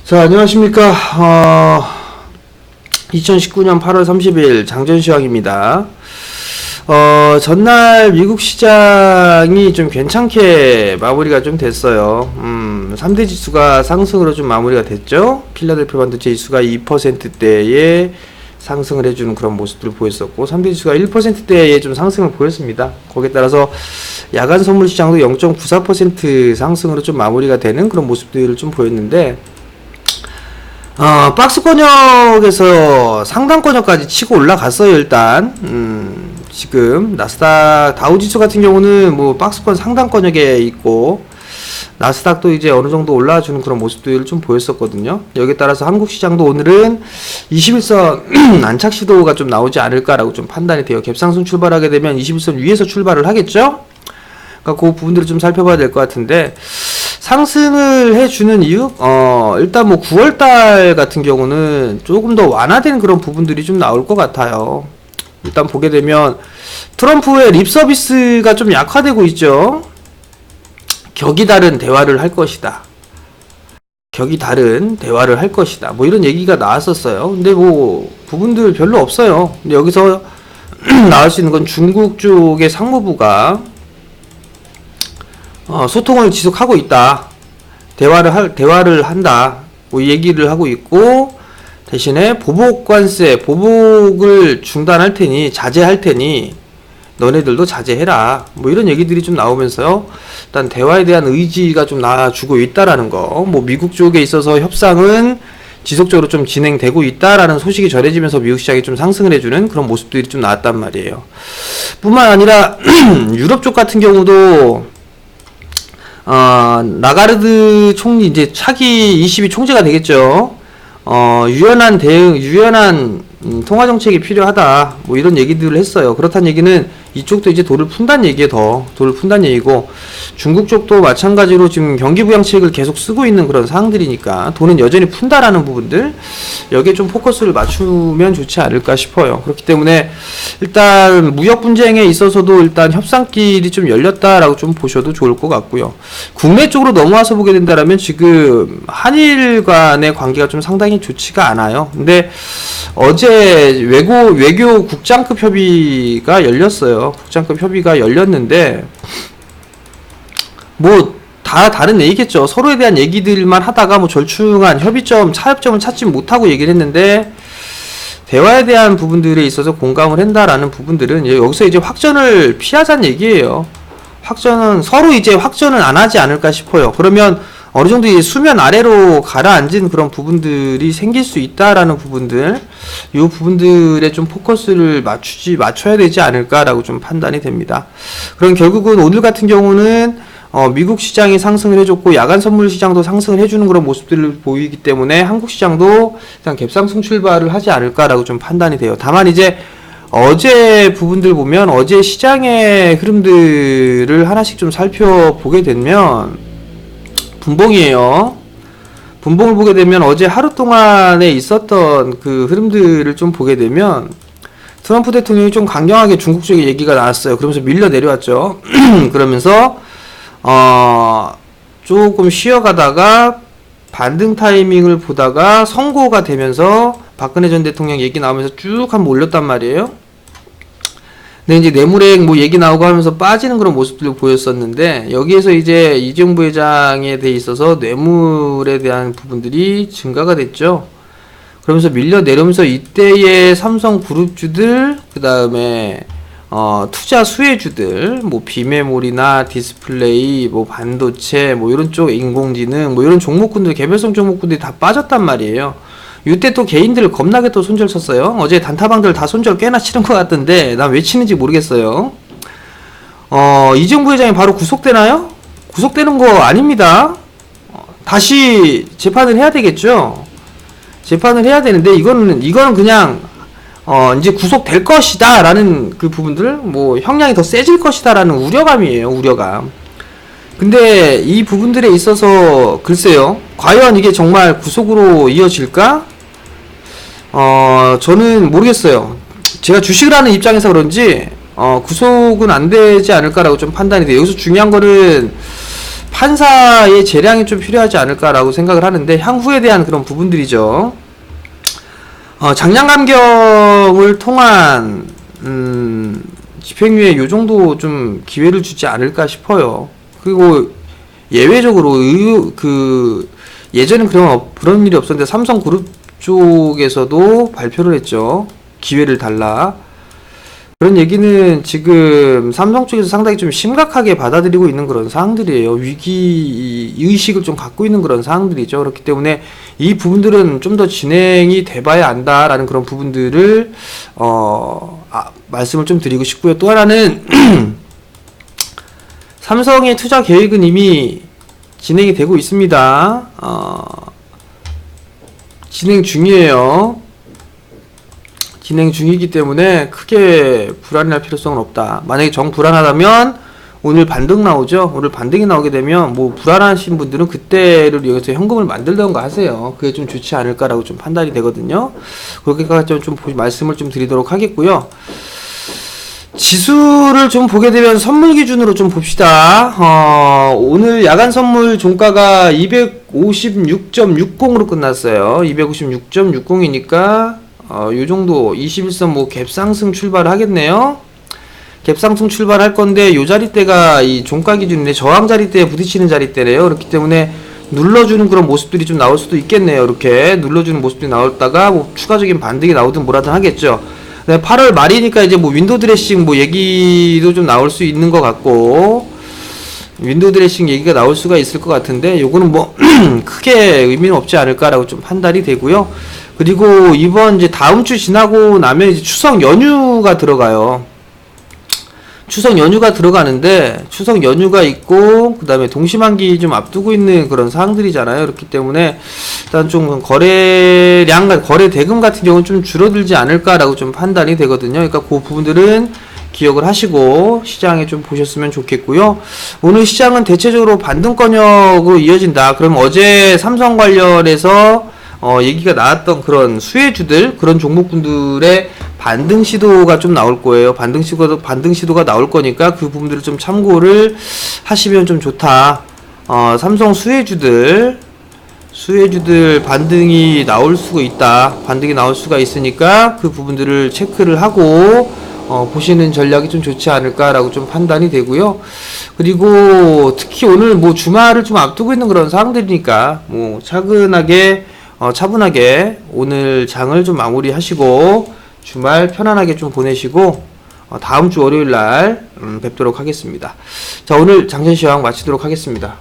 자, 안녕하십니까. 2019년 8월 30일 장전시황입니다. 전날 미국 시장이 좀 괜찮게 마무리가 좀 됐어요. 3대 지수가 상승으로 좀 마무리가 됐죠. 필라델피아 반도체 지수가 2%대에 상승을 해주는 그런 모습들을 보였었고, 3대 지수가 1%대에 좀 상승을 보였습니다. 거기에 따라서 야간 선물 시장도 0.94% 상승으로 좀 마무리가 되는 그런 모습들을 좀 보였는데, 박스 권역에서 상단 권역까지 치고 올라갔어요, 일단. 지금, 나스닥, 다우지수 같은 경우는 뭐, 박스권 상단 권역에 있고, 나스닥도 이제 어느 정도 올라와주는 그런 모습들을 좀 보였었거든요. 여기에 따라서 한국 시장도 오늘은 21선 안착 시도가 좀 나오지 않을까라고 좀 판단이 돼요. 갭상승 출발하게 되면 21선 위에서 출발을 하겠죠? 그러니까 그 부분들을 좀 살펴봐야 될 것 같은데, 상승을 해주는 이유? 일단 뭐 9월달 같은 경우는 조금 더 완화된 그런 부분들이 좀 나올 것 같아요. 일단 보게 되면 트럼프의 립 서비스가 좀 약화되고 있죠. 격이 다른 대화를 할 것이다. 격이 다른 대화를 할 것이다. 뭐 이런 얘기가 나왔었어요. 근데 뭐 부분들 별로 없어요. 근데 여기서 나올 수 있는 건 중국 쪽의 상무부가 소통을 지속하고 있다. 대화를 한다. 뭐 얘기를 하고 있고, 대신에 보복을 중단할 테니, 자제할 테니, 너네들도 자제해라. 뭐 이런 얘기들이 좀 나오면서요. 일단 대화에 대한 의지가 좀 나와주고 있다라는 거. 뭐 미국 쪽에 있어서 협상은 지속적으로 좀 진행되고 있다라는 소식이 전해지면서 미국 시장이 좀 상승을 해주는 그런 모습들이 좀 나왔단 말이에요. 뿐만 아니라 유럽 쪽 같은 경우도 라가르드 총리 이제 차기 22 총재가 되겠죠. 유연한 대응, 유연한 통화 정책이 필요하다. 뭐 이런 얘기들을 했어요. 그렇다는 얘기는 이쪽도 이제 돌을 푼다는 얘기에 돌을 푼다는 얘기고, 중국 쪽도 마찬가지로 지금 경기 부양책을 계속 쓰고 있는 그런 상황들이니까 돈은 여전히 푼다라는 부분들, 여기에 좀 포커스를 맞추면 좋지 않을까 싶어요. 그렇기 때문에 일단 무역 분쟁에 있어서도 일단 협상길이 좀 열렸다라고 좀 보셔도 좋을 것 같고요. 국내 쪽으로 넘어와서 보게 된다라면 지금 한일 간의 관계가 좀 상당히 좋지가 않아요. 근데 어제 외교 국장급 협의가 열렸어요. 국장급 협의가 열렸는데, 뭐 다 다른 얘기겠죠. 서로에 대한 얘기들만 하다가 뭐 절충한 협의점, 타협점을 찾지 못하고 얘기를 했는데, 대화에 대한 부분들에 있어서 공감을 한다라는 부분들은 여기서 이제 확전을 피하자는 얘기예요. 서로 이제 확전을 안 하지 않을까 싶어요. 그러면 어느 정도 이제 수면 아래로 가라앉은 그런 부분들이 생길 수 있다라는 부분들, 이 부분들에 좀 포커스를 맞춰야 되지 않을까라고 좀 판단이 됩니다. 그럼 결국은 오늘 같은 경우는 미국 시장이 상승을 해줬고, 야간 선물 시장도 상승을 해주는 그런 모습들을 보이기 때문에 한국 시장도 일단 갭상승 출발을 하지 않을까라고 좀 판단이 돼요. 다만 이제 어제 부분들 보면, 어제 시장의 흐름들을 하나씩 좀 살펴보게 되면 분봉이에요. 분봉을 보게 되면 어제 하루 동안에 있었던 그 흐름들을 좀 보게 되면, 트럼프 대통령이 좀 강경하게 중국 쪽에 얘기가 나왔어요. 그러면서 밀려 내려왔죠. 그러면서 조금 쉬어가다가 반등 타이밍을 보다가 선고가 되면서 박근혜 전 대통령 얘기 나오면서 쭉 한번 올렸단 말이에요. 근데 이제 뇌물액 뭐 얘기 나오고 하면서 빠지는 그런 모습들을 보였었는데, 여기에서 이제 이재용 부회장에 대해 있어서 뇌물에 대한 부분들이 증가가 됐죠. 그러면서 밀려 내려오면서 이때의 삼성그룹주들, 그 다음에 투자 수혜주들, 뭐 비메모리나 디스플레이, 뭐 반도체, 뭐 이런 쪽 인공지능, 뭐 이런 종목군들, 개별성 종목군들이 다 빠졌단 말이에요. 이때 또 개인들 겁나게 또 손절 쳤어요. 어제 단타방들 다 손절 꽤나 치는 것 같던데, 난 왜 치는지 모르겠어요. 이재용 부회장이 바로 구속되나요? 구속되는 거 아닙니다. 다시 재판을 해야 되겠죠. 재판을 해야 되는데, 이거는 그냥 이제 구속될 것이다 라는 그 부분들, 뭐 형량이 더 세질 것이다 라는 우려감이에요. 우려감. 근데 이 부분들에 있어서 글쎄요, 과연 이게 정말 구속으로 이어질까? 저는 모르겠어요. 제가 주식을 하는 입장에서 그런지 구속은 안 되지 않을까라고 좀 판단이 돼요. 여기서 중요한 거는 판사의 재량이 좀 필요하지 않을까라고 생각을 하는데, 향후에 대한 그런 부분들이죠. 장량 감경을 통한 집행유예 요 정도 좀 기회를 주지 않을까 싶어요. 그리고 예외적으로 예전엔 그런 일이 없었는데 삼성그룹 쪽에서도 발표를 했죠. 기회를 달라. 그런 얘기는 지금 삼성 쪽에서 상당히 좀 심각하게 받아들이고 있는 그런 사항들이에요. 위기 의식을 좀 갖고 있는 그런 사항들이죠. 그렇기 때문에 이 부분들은 좀 더 진행이 돼봐야 안다라는 그런 부분들을 말씀을 좀 드리고 싶고요. 또 하나는 삼성의 투자 계획은 이미 진행이 되고 있습니다. 진행 중이에요. 진행 중이기 때문에 크게 불안할 필요성은 없다. 만약에 정 불안하다면 오늘 반등 나오죠. 오늘 반등이 나오게 되면 뭐 불안하신 분들은 그때를 이용해서 현금을 만들던가 하세요. 그게 좀 좋지 않을까라고 좀 판단이 되거든요. 그렇게까지 좀 말씀을 좀 드리도록 하겠고요. 지수를 좀 보게 되면 선물 기준으로 좀 봅시다. 오늘 야간 선물 종가가 256.60으로 끝났어요. 256.60이니까 요 정도 21선 뭐 갭상승 출발을 하겠네요. 갭상승 출발할 건데 요 자리대가 이 종가 기준인데 저항 자리대에 부딪히는 자리대래요. 그렇기 때문에 눌러주는 그런 모습들이 좀 나올 수도 있겠네요. 이렇게 눌러주는 모습들이 나왔다가 뭐 추가적인 반등이 나오든 뭐라든 하겠죠. 8월 말이니까 이제 뭐 윈도우 드레싱 뭐 얘기도 좀 나올 수 있는 것 같고, 윈도우 드레싱 얘기가 나올 수가 있을 것 같은데 요거는 뭐 크게 의미는 없지 않을까라고 좀 판단이 되고요. 그리고 이번 이제 다음 주 지나고 나면 이제 추석 연휴가 들어가요. 추석 연휴가 들어가는데 추석 연휴가 있고 그 다음에 동시만기 좀 앞두고 있는 그런 사항들이잖아요. 그렇기 때문에 일단 좀 거래량, 거래 대금 같은 경우는 좀 줄어들지 않을까라고 좀 판단이 되거든요. 그러니까 그 부분들은 기억을 하시고 시장에 좀 보셨으면 좋겠고요. 오늘 시장은 대체적으로 반등권역으로 이어진다. 그럼 어제 삼성 관련해서 얘기가 나왔던 그런 수혜주들, 그런 종목군들의 반등 시도가 좀 나올 거예요. 반등 시도가 나올 거니까 그 부분들을 좀 참고를 하시면 좀 좋다. 삼성 수혜주들 반등이 나올 수가 있다. 반등이 나올 수가 있으니까 그 부분들을 체크를 하고 보시는 전략이 좀 좋지 않을까라고 좀 판단이 되고요. 그리고 특히 오늘 뭐 주말을 좀 앞두고 있는 그런 상황들이니까 뭐 차분하게 오늘 장을 좀 마무리하시고 주말 편안하게 좀 보내시고 다음 주 월요일 날 뵙도록 하겠습니다. 자, 오늘 장sen 시황 마치도록 하겠습니다.